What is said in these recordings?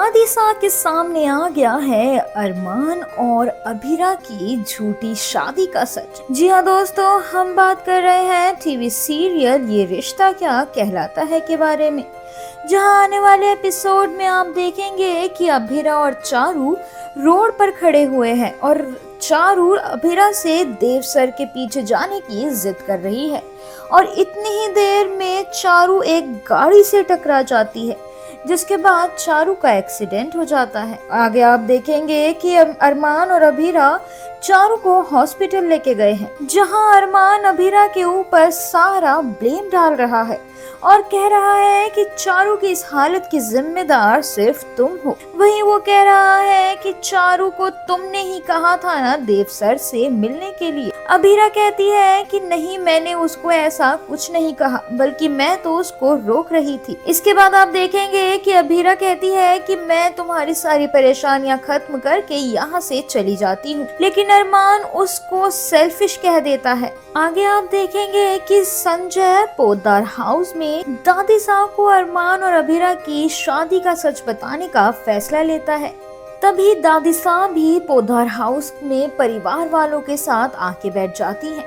दादिसा के सामने आ गया है अरमान और अभीरा की झूठी शादी का सच। जी हाँ दोस्तों, हम बात कर रहे हैं टीवी सीरियल ये रिश्ता क्या कहलाता है के बारे में, जहां आने वाले एपिसोड में आप देखेंगे कि अभीरा और चारू रोड पर खड़े हुए हैं और चारू अभीरा से देव सर के पीछे जाने की जिद कर रही है और इतनी ही देर में चारू एक गाड़ी से टकरा जाती है, जिसके बाद चारू का एक्सीडेंट हो जाता है। आगे आप देखेंगे कि अरमान और अभीरा चारू को हॉस्पिटल लेके गए हैं, जहां अरमान अभीरा के ऊपर सारा ब्लेम डाल रहा है और कह रहा है कि चारू की इस हालत की जिम्मेदार सिर्फ तुम हो। वहीं वो कह रहा है कि चारू को तुमने ही कहा था ना देव सर से मिलने के लिए। अभीरा कहती है कि नहीं, मैंने उसको ऐसा कुछ नहीं कहा, बल्कि मैं तो उसको रोक रही थी। इसके बाद आप देखेंगे कि अभीरा कहती है कि मैं तुम्हारी सारी परेशानियां खत्म करके यहाँ से चली जाती हूँ, लेकिन अरमान उसको सेल्फिश कह देता है। आगे आप देखेंगे कि संजय पोद्दार हाउस में दादिसा को अरमान और अभीरा की शादी का सच बताने का फैसला लेता है। तभी दादिसा भी पोद्दार हाउस में परिवार वालों के साथ आके बैठ जाती है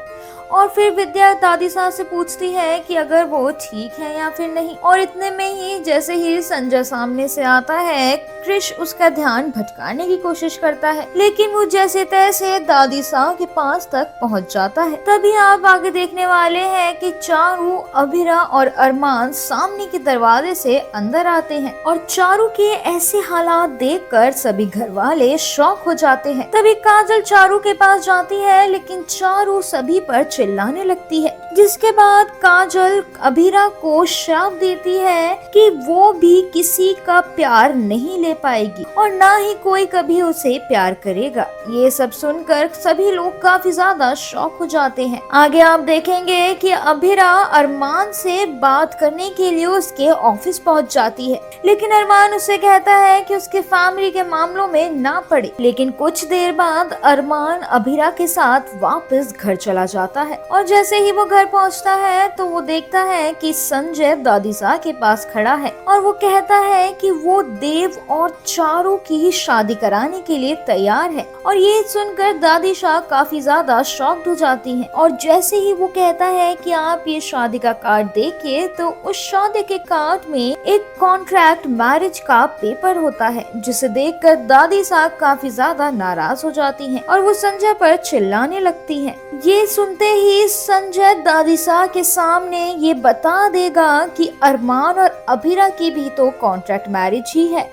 और फिर विद्या दादिसा से पूछती है कि अगर वो ठीक है या फिर नहीं। और इतने में ही जैसे ही संजय सामने से आता है, क्रिश उसका ध्यान भटकाने की कोशिश करता है, लेकिन वो जैसे तैसे दादिसा के पास तक पहुंच जाता है। तभी आप आगे देखने वाले हैं कि चारू, अभीरा और अरमान सामने के दरवाजे से अंदर आते हैं और चारू के ऐसे हालात देखकर सभी घर वाले शॉक हो जाते हैं। तभी काजल चारू के पास जाती है, लेकिन चारू सभी पर चिल्लाने लगती है, जिसके बाद काजल अभीरा को श्राप देती है कि वो भी किसी का प्यार नहीं ले पाएगी और ना ही कोई कभी उसे प्यार करेगा। ये सब सुनकर सभी लोग काफी ज्यादा शॉक हो जाते हैं। आगे आप देखेंगे कि अभीरा अरमान से बात करने के लिए उसके ऑफिस पहुंच जाती है, लेकिन अरमान उसे कहता है कि उसके फैमिली के मामलों में ना पड़े। लेकिन कुछ देर बाद अरमान अभीरा के साथ वापस घर चला जाता है और जैसे ही वो घर पहुंचता है तो वो देखता है कि संजय दादिसा के पास खड़ा है और वो कहता है कि वो देव और चारू की शादी कराने के लिए तैयार है। और ये सुनकर दादिसा काफी ज्यादा शॉक्ड हो जाती हैं और जैसे ही वो कहता है कि आप ये शादी का कार्ड देखिए, तो उस शादी के कार्ड में एक कॉन्ट्रैक्ट मैरिज का पेपर होता है, जिसे देखकर दादिसा काफी ज्यादा नाराज हो जाती हैं और वो संजय पर चिल्लाने लगती हैं। ये सुनते ही संजय दादिसा के सामने ये बता देगा कि अरमान और अभीरा की भी तो कॉन्ट्रैक्ट मैरिज ही है,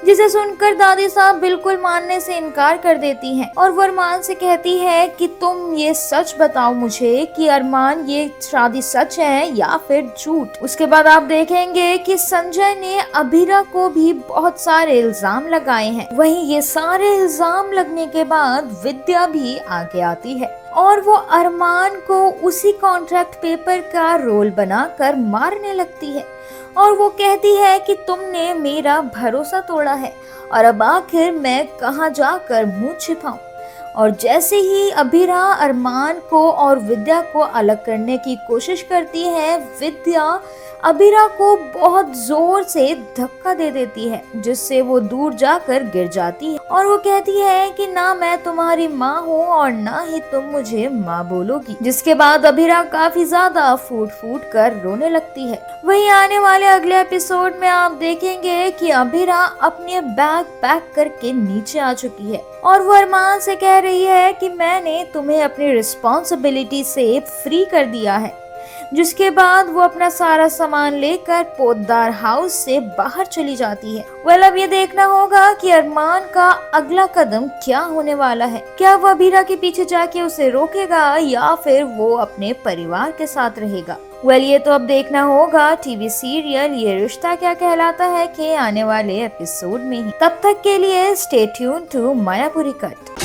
जिसे सुनकर दादिसा बिल्कुल मानने से इनकार कर देती हैं और वो अरमान से कहती है कि तुम ये सच बताओ मुझे कि अरमान ये शादी सच है या फिर झूठ। उसके बाद आप देखेंगे कि संजय ने अभीरा को भी बहुत सारे इल्जाम लगाए हैं। वहीं ये सारे इल्जाम लगने के बाद विद्या भी आगे आती है और वो अरमान को उसी कॉन्ट्रैक्ट पेपर का रोल बनाकर मारने लगती है और वो कहती है कि तुमने मेरा भरोसा तोड़ा है और अब आखिर मैं कहाँ जाकर मुंह छिपाऊं। और जैसे ही अभीरा अरमान को और विद्या को अलग करने की कोशिश करती है, विद्या अभीरा को बहुत जोर से धक्का दे देती है, जिससे वो दूर जाकर गिर जाती है और वो कहती है कि ना मैं तुम्हारी माँ हूँ और ना ही तुम मुझे माँ बोलोगी। जिसके बाद अभीरा काफी ज्यादा फूट फूट कर रोने लगती है। वहीं आने वाले अगले एपिसोड में आप देखेंगे कि अभीरा अपने बैग पैक करके नीचे आ चुकी है और वो अरमान से कह रही है कि मैंने तुम्हें अपनी रिस्पॉन्सिबिलिटी से फ्री कर दिया है। जिसके बाद वो अपना सारा सामान लेकर पोद्दार हाउस से बाहर चली जाती है। वेल, अब ये देखना होगा कि अरमान का अगला कदम क्या होने वाला है। क्या वो अभीरा के पीछे जाके उसे रोकेगा या फिर वो अपने परिवार के साथ रहेगा। वेल, ये तो अब देखना होगा टीवी सीरियल ये रिश्ता क्या कहलाता है के आने वाले एपिसोड में ही। तब तक के लिए stay tune to Mayapuri cut.